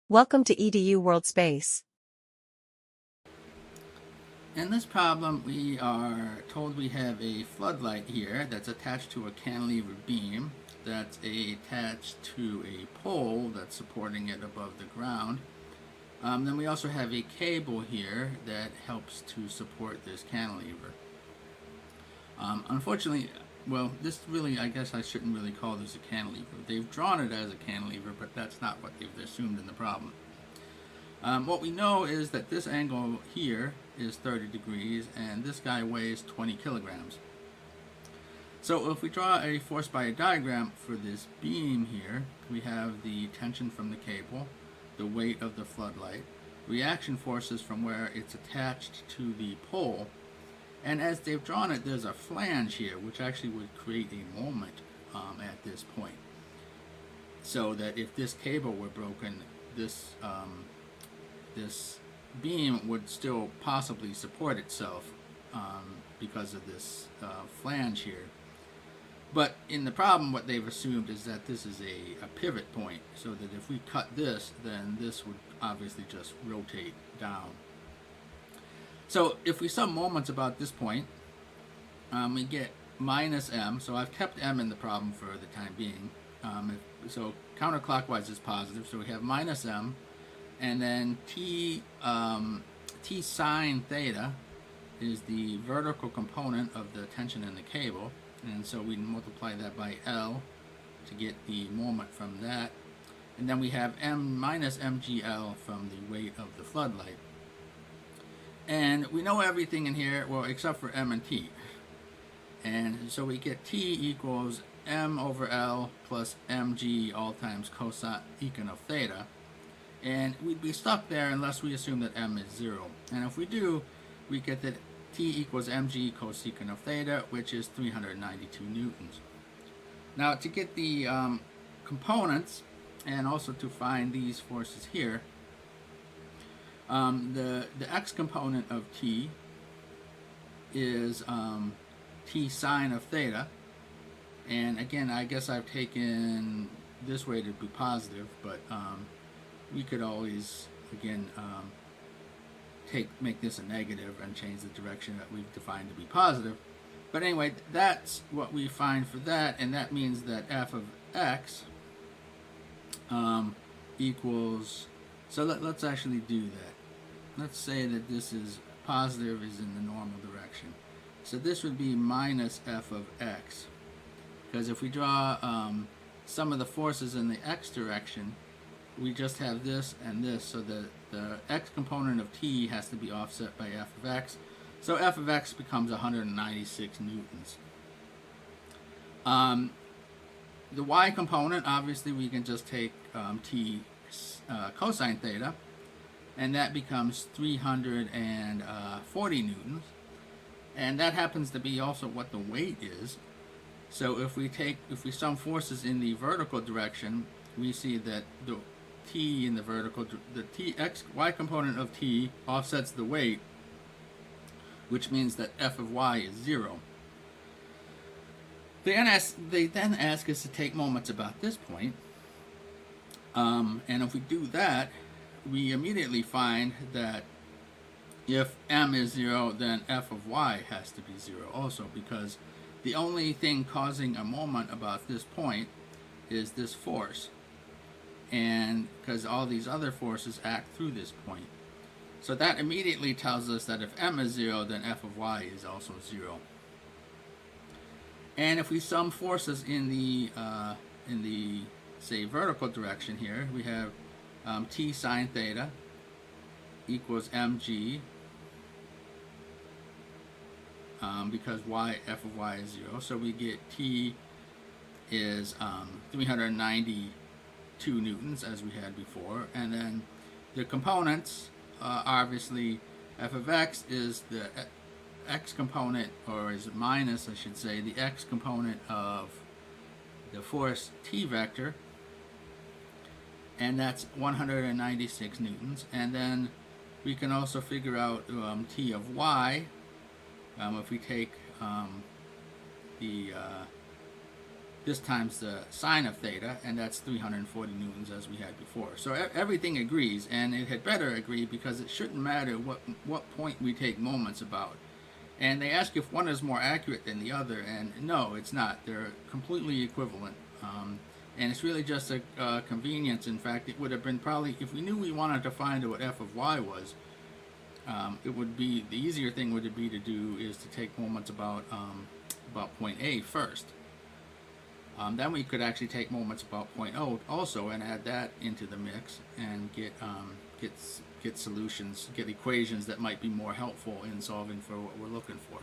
Welcome to EDU World Space. In this problem, we are told we have a floodlight here that's attached to a cantilever beam that's attached to a pole that's supporting it above the ground. Then we also have a cable here that helps to support this cantilever. Unfortunately, well, this really, I guess I shouldn't really call this a cantilever. They've drawn it as a cantilever, but that's not what they've assumed in the problem. What we know is that this angle here is 30 degrees and this guy weighs 20 kilograms. So if we draw a force by a diagram for this beam here, we have the tension from the cable, the weight of the floodlight, reaction forces from where it's attached to the pole, and as they've drawn it, there's a flange here which actually would create a moment at this point. So that if this cable were broken, this beam would still possibly support itself because of this flange here. But in the problem, what they've assumed is that this is a pivot point, so that if we cut this, then this would obviously just rotate down. So if we sum moments about this point, we get minus m. So I've kept m in the problem for the time being. So counterclockwise is positive, so we have minus m. And then t sine theta is the vertical component of the tension in the cable, and so we multiply that by L to get the moment from that. And then we have m minus mgl from the weight of the floodlight. And we know everything in here, well, except for m and t. And so we get t equals m over L plus mg all times cosecant of theta. And we'd be stuck there unless we assume that m is 0. And if we do, we get that t equals mg cosecant of theta, which is 392 newtons. Now, to get the components, and also to find these forces here, the x component of t is t sine of theta. And again, I guess I've taken this way to be positive, but we could always, again, make this a negative and change the direction that we've defined to be positive. But anyway, that's what we find for that, and that means that f of x equals, so let's actually do that. Let's say that this is positive is in the normal direction. So this would be minus f of x, because if we draw some of the forces in the x direction, we just have this and this, so the x component of t has to be offset by f of x. So f of x becomes 196 newtons. The y component, obviously we can just take t cosine theta, and that becomes 340 newtons. And that happens to be also what the weight is. So if we sum forces in the vertical direction, we see that the t in the vertical, the y component of t offsets the weight, which means that f of y is 0. They then ask us to take moments about this point, and if we do that, we immediately find that if m is 0, then f of y has to be 0 also, because the only thing causing a moment about this point is this force, and because all these other forces act through this point. So that immediately tells us that if m is 0, then f of y is also 0. And if we sum forces in the say vertical direction here, we have t sine theta equals mg, because f of y is 0, so we get t is 392 newtons as we had before. And then the components, obviously f of x is the x component, or is minus, I should say, the x component of the force t vector, and that's 196 newtons. And then we can also figure out t of y. If we take the this times the sine of theta, and that's 340 newtons as we had before. So everything agrees, and it had better agree because it shouldn't matter what point we take moments about. And they ask if one is more accurate than the other, and no, it's not. They're completely equivalent. And it's really just a convenience. In fact, it would have been probably, if we knew we wanted to find what f of y was, it would be, the easier thing would be to do is to take moments about point A first. Then we could actually take moments about point O also and add that into the mix and get solutions, get equations that might be more helpful in solving for what we're looking for.